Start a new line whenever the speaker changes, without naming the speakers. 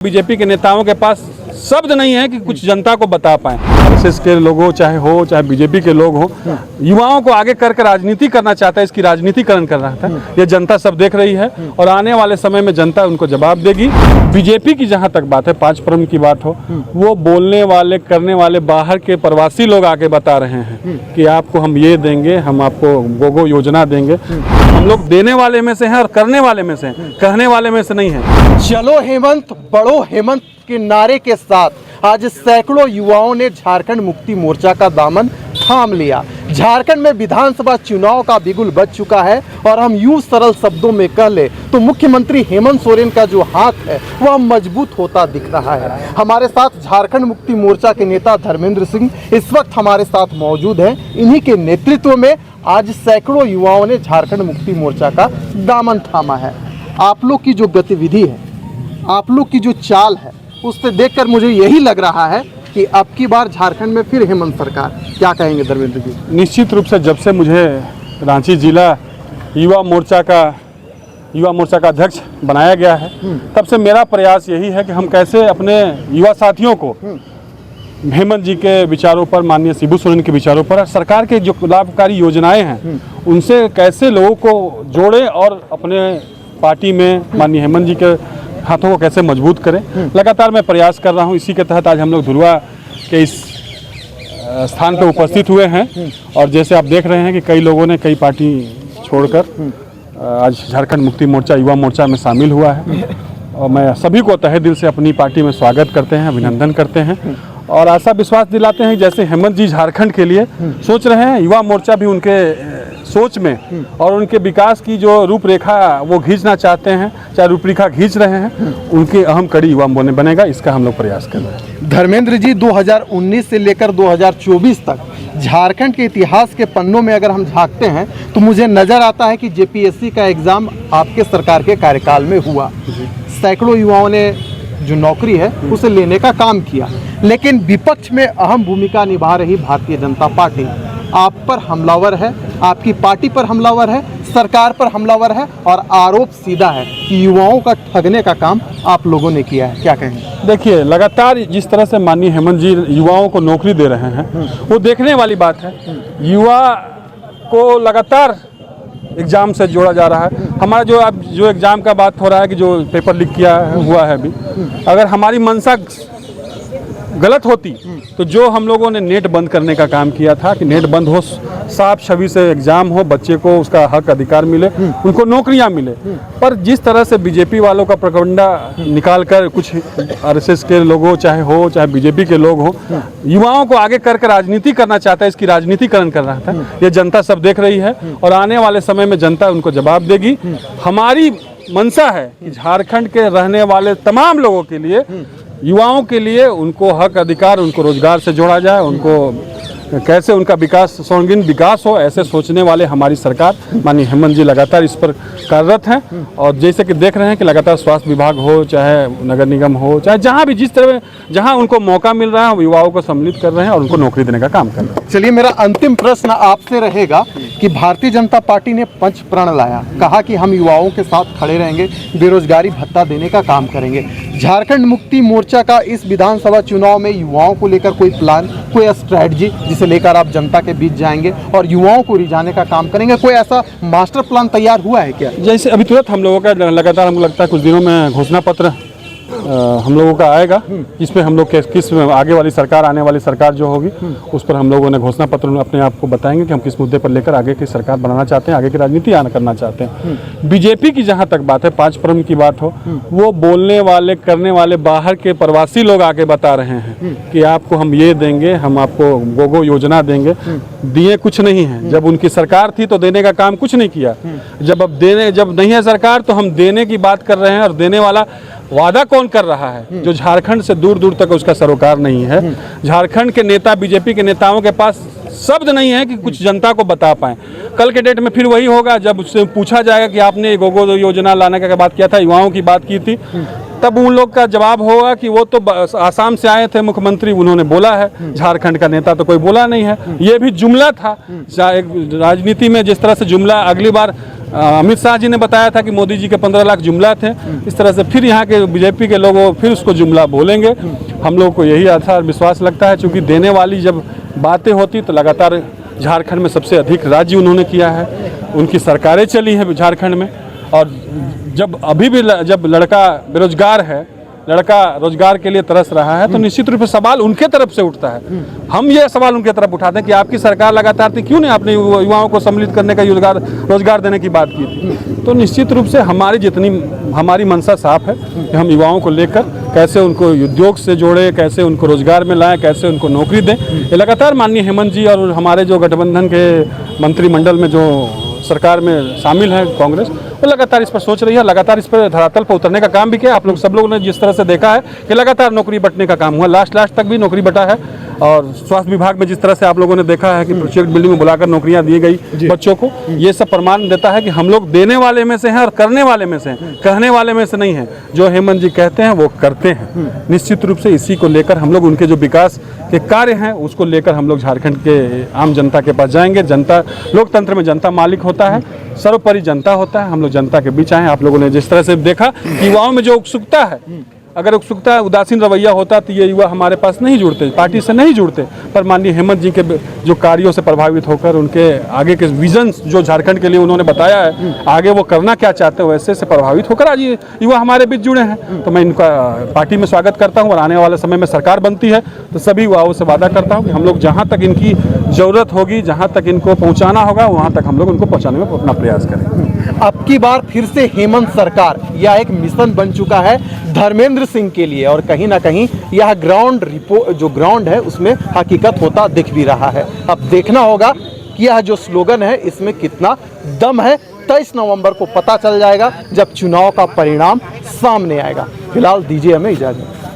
BJP के नेताओं के पास शब्द नहीं है कि कुछ जनता को बता पाए। आरएसएस के लोग हो चाहे बीजेपी के लोग हो, युवाओं को आगे करके राजनीति करना चाहता है, इसकी राजनीतिकरण कर रहा था। ये जनता सब देख रही है और आने वाले समय में जनता उनको जवाब देगी। बीजेपी की जहां तक बात है, 5 परम की बात हो, वो बोलने वाले करने वाले बाहर के प्रवासी लोग आके बता रहे हैं कि आपको हम ये देंगे, हम आपको गोगो योजना देंगे। हम लोग देने वाले में से हैं और करने वाले में से हैं, कहने वाले में से नहीं है।
चलो हेमंत बढ़ो हेमंत के नारे के साथ आज सैकड़ों युवाओं ने झारखंड मुक्ति मोर्चा का दामन थाम लिया। झारखंड में विधानसभा चुनाव का बिगुल बज चुका है और हम यूं सरल शब्दों में कह ले तो मुख्यमंत्री हेमंत सोरेन का जो हाथ है वह मजबूत होता दिख रहा है। हमारे साथ झारखंड मुक्ति मोर्चा के नेता धर्मेंद्र सिंह इस वक्त हमारे साथ मौजूद हैं। इन्हीं के नेतृत्व में आज सैकड़ों युवाओं ने झारखंड मुक्ति मोर्चा का दामन थामा है। आप लोग की जो गतिविधि है, आप लोग की जो चाल है, उससे देखकर मुझे यही लग रहा है कि अब की बार झारखंड में फिर हेमंत सरकार। क्या कहेंगे धर्मेंद्र जी?
निश्चित रूप से जब से मुझे रांची जिला युवा मोर्चा का अध्यक्ष बनाया गया है, तब से मेरा प्रयास यही है कि हम कैसे अपने युवा साथियों को हेमंत जी के विचारों पर, माननीय शिबू सोरेन के विचारों पर, सरकार के जो लाभकारी योजनाएं हैं उनसे कैसे लोगों को जोड़ें और अपने पार्टी में माननीय हेमंत जी के हाथों को कैसे मजबूत करें। लगातार मैं प्रयास कर रहा हूं। इसी के तहत आज हम लोग धुरवा के इस स्थान पर उपस्थित हुए हैं और जैसे आप देख रहे हैं कि कई लोगों ने कई पार्टी छोड़कर आज झारखंड मुक्ति मोर्चा युवा मोर्चा में शामिल हुआ है और मैं सभी को तहे दिल से अपनी पार्टी में स्वागत करते हैं, अभिनंदन करते हैं और आशा विश्वास दिलाते हैं जैसे हेमंत जी झारखंड के लिए सोच रहे हैं, युवा मोर्चा भी उनके सोच में और उनके विकास की जो रूपरेखा वो खींचना चाहते हैं, चाहे रूपरेखा खींच रहे हैं, उनकी अहम कड़ी युवा बनेगा। इसका हम लोग प्रयास कर रहे हैं।
धर्मेंद्र जी, 2019 से लेकर 2024 तक झारखंड के इतिहास के पन्नों में अगर हम झांकते हैं तो मुझे नजर आता है कि जेपीएससी का एग्जाम आपके सरकार के कार्यकाल में हुआ। सैकड़ों युवाओं ने जो नौकरी है उसे लेने का काम किया, लेकिन विपक्ष में अहम भूमिका निभा रही भारतीय जनता पार्टी आप पर हमलावर है, आपकी पार्टी पर हमलावर है, सरकार पर हमलावर है और आरोप सीधा है कि युवाओं का ठगने का काम आप लोगों ने किया है। क्या कहेंगे?
देखिए, लगातार जिस तरह से माननीय हेमंत जी युवाओं को नौकरी दे रहे हैं वो देखने वाली बात है। युवा को लगातार एग्ज़ाम से जोड़ा जा रहा है। हमारा जो एग्ज़ाम का बात हो रहा है कि जो पेपर लीक किया हुआ है अभी, अगर हमारी मंशा गलत होती तो जो हम लोगों ने नेट बंद करने का काम किया था कि नेट बंद हो, साफ छवि से एग्जाम हो, बच्चे को उसका हक अधिकार मिले, उनको नौकरियां मिले। पर जिस तरह से बीजेपी वालों का प्रकंडा निकाल कर कुछ आरएसएस के लोग हो चाहे बीजेपी के लोग हो, युवाओं को आगे करके राजनीति करना चाहता है, इसकी राजनीतिकरण कर रहा था। ये जनता सब देख रही है और आने वाले समय में जनता उनको जवाब देगी। हमारी मंशा है कि झारखंड के रहने वाले तमाम लोगों के लिए, युवाओं के लिए, उनको हक अधिकार, उनको रोजगार से जोड़ा जाए, उनको कैसे उनका विकास, सर्वांगीण विकास हो, ऐसे सोचने वाले हमारी सरकार माननीय हेमंत जी लगातार इस पर कार्यरत हैं। और जैसे कि देख रहे हैं कि लगातार स्वास्थ्य विभाग हो, चाहे नगर निगम हो, चाहे जहां भी जिस तरह जहां उनको मौका मिल रहा है युवाओं को सम्मिलित कर रहे हैं और उनको नौकरी देने का काम कर रहे हैं।
चलिए, मेरा अंतिम प्रश्न आपसे रहेगा कि भारतीय जनता पार्टी ने पंच प्रण लाया, कहा कि हम युवाओं के साथ खड़े रहेंगे, बेरोजगारी भत्ता देने का काम करेंगे। झारखंड मुक्ति मोर्चा का इस विधानसभा चुनाव में युवाओं को लेकर कोई प्लान, कोई स्ट्रैटेजी जिसे लेकर आप जनता के बीच जाएंगे और युवाओं को रिझाने का काम करेंगे, कोई ऐसा मास्टर प्लान तैयार हुआ है क्या?
जैसे अभी तुरंत हम लोगों का लगातार, हमको लगता है कुछ दिनों में घोषणा पत्र हम लोगों का आएगा, जिसमें हम लोग किस आगे वाली सरकार, आने वाली सरकार जो होगी उस पर हम लोगों ने घोषणा पत्र अपने आप को बताएंगे कि हम किस मुद्दे पर लेकर आगे की सरकार बनाना चाहते हैं, आगे की राजनीति करना चाहते हैं। बीजेपी की जहां तक बात है, 5 परम की बात हो, वो बोलने वाले करने वाले बाहर के प्रवासी लोग आके बता रहे हैं कि आपको हम ये देंगे, हम आपको गोगो योजना देंगे। दिए कुछ नहीं है। जब उनकी सरकार थी तो देने का काम कुछ नहीं किया। जब नहीं है सरकार तो हम देने की बात कर रहे हैं। और देने वाला वादा कौन कर रहा है? जो झारखंड से दूर दूर तक उसका सरोकार नहीं है। झारखंड के नेता, बीजेपी के नेताओं के पास शब्द नहीं है कि कुछ जनता को बता पाए। कल के डेट में फिर वही होगा जब उससे पूछा जाएगा कि आपने गोगो योजना लाने का बात किया था, युवाओं की बात की थी, तब उन लोग का जवाब होगा कि वो तो आसाम से आए थे मुख्यमंत्री, उन्होंने बोला है। झारखंड का नेता तो कोई बोला नहीं है। ये भी जुमला था। राजनीति में जिस तरह से जुमला अगली बार अमित शाह जी ने बताया था कि मोदी जी के 15 लाख जुमला थे। इस तरह से फिर यहाँ के बीजेपी के लोग फिर उसको जुमला बोलेंगे। हम लोग को यही आशा और विश्वास लगता है, क्योंकि देने वाली जब बातें होती तो लगातार झारखंड में सबसे अधिक राज्य उन्होंने किया है, उनकी सरकारें चली हैं झारखंड में। और जब अभी भी जब लड़का बेरोजगार है, लड़का रोजगार के लिए तरस रहा है, तो निश्चित रूप से सवाल उनके तरफ से उठता है। हम ये सवाल उनके तरफ उठाते हैं कि आपकी सरकार लगातार थी, क्यों नहीं आपने युवाओं को सम्मिलित करने का रोजगार देने की बात की थी। तो निश्चित रूप से हमारी मंशा साफ है कि हम युवाओं को लेकर कैसे उनको उद्योग से जोड़े, कैसे उनको रोजगार में लाएं, कैसे उनको नौकरी दें। ये लगातार माननीय हेमंत जी और हमारे जो गठबंधन के मंत्रिमंडल में जो सरकार में शामिल है कांग्रेस, वो लगातार इस पर सोच रही है, लगातार इस पर धरातल पर उतरने का काम भी किया। आप लोग सब लोगों ने जिस तरह से देखा है कि लगातार नौकरी बंटने का काम हुआ, लास्ट तक भी नौकरी बंटा है। और स्वास्थ्य विभाग में जिस तरह से आप लोगों ने देखा है कि प्रोजेक्ट बिल्डिंग में बुलाकर नौकरियां दी गई बच्चों को, ये सब प्रमाण देता है कि हम लोग देने वाले में से हैं और करने वाले में से हैं, कहने वाले में से नहीं हैं। जो हेमंत जी कहते हैं वो करते हैं। निश्चित रूप से इसी को लेकर हम लोग उनके जो विकास के कार्य हैं उसको लेकर हम लोग झारखंड के आम जनता के पास जाएंगे। जनता, लोकतंत्र में जनता मालिक होता है, सर्वोपरि जनता होता है। हम लोग जनता के बीच आए। आप लोगों ने जिस तरह से देखा कि युवाओं में जो उत्सुकता है, अगर उत्सुकता उदासीन रवैया होता तो ये युवा हमारे पास नहीं जुड़ते, पार्टी से नहीं जुड़ते। पर माननीय हेमंत जी के जो कार्यों से प्रभावित होकर उनके आगे के विजन जो झारखंड के लिए उन्होंने बताया है, आगे वो करना क्या चाहते हैं, वैसे से प्रभावित होकर आज ये युवा हमारे बीच जुड़े हैं। तो मैं इनका पार्टी में स्वागत करता हूँ और आने वाले समय में सरकार बनती है तो सभी युवाओं से वादा करता हूँ कि हम लोग जहाँ तक इनकी ज़रूरत होगी, जहाँ तक इनको पहुँचाना होगा, वहाँ तक हम लोग उनको पहुँचाने में अपना प्रयास करेंगे।
अब की बार फिर से हेमंत सरकार यह एक मिशन बन चुका है धर्मेंद्र सिंह के लिए, और कहीं ना कहीं यह ग्राउंड है उसमें हकीकत होता दिख भी रहा है। अब देखना होगा कि यह जो स्लोगन है इसमें कितना दम है। 23 नवंबर को पता चल जाएगा जब चुनाव का परिणाम सामने आएगा। फिलहाल दीजिए हमें इजाजत।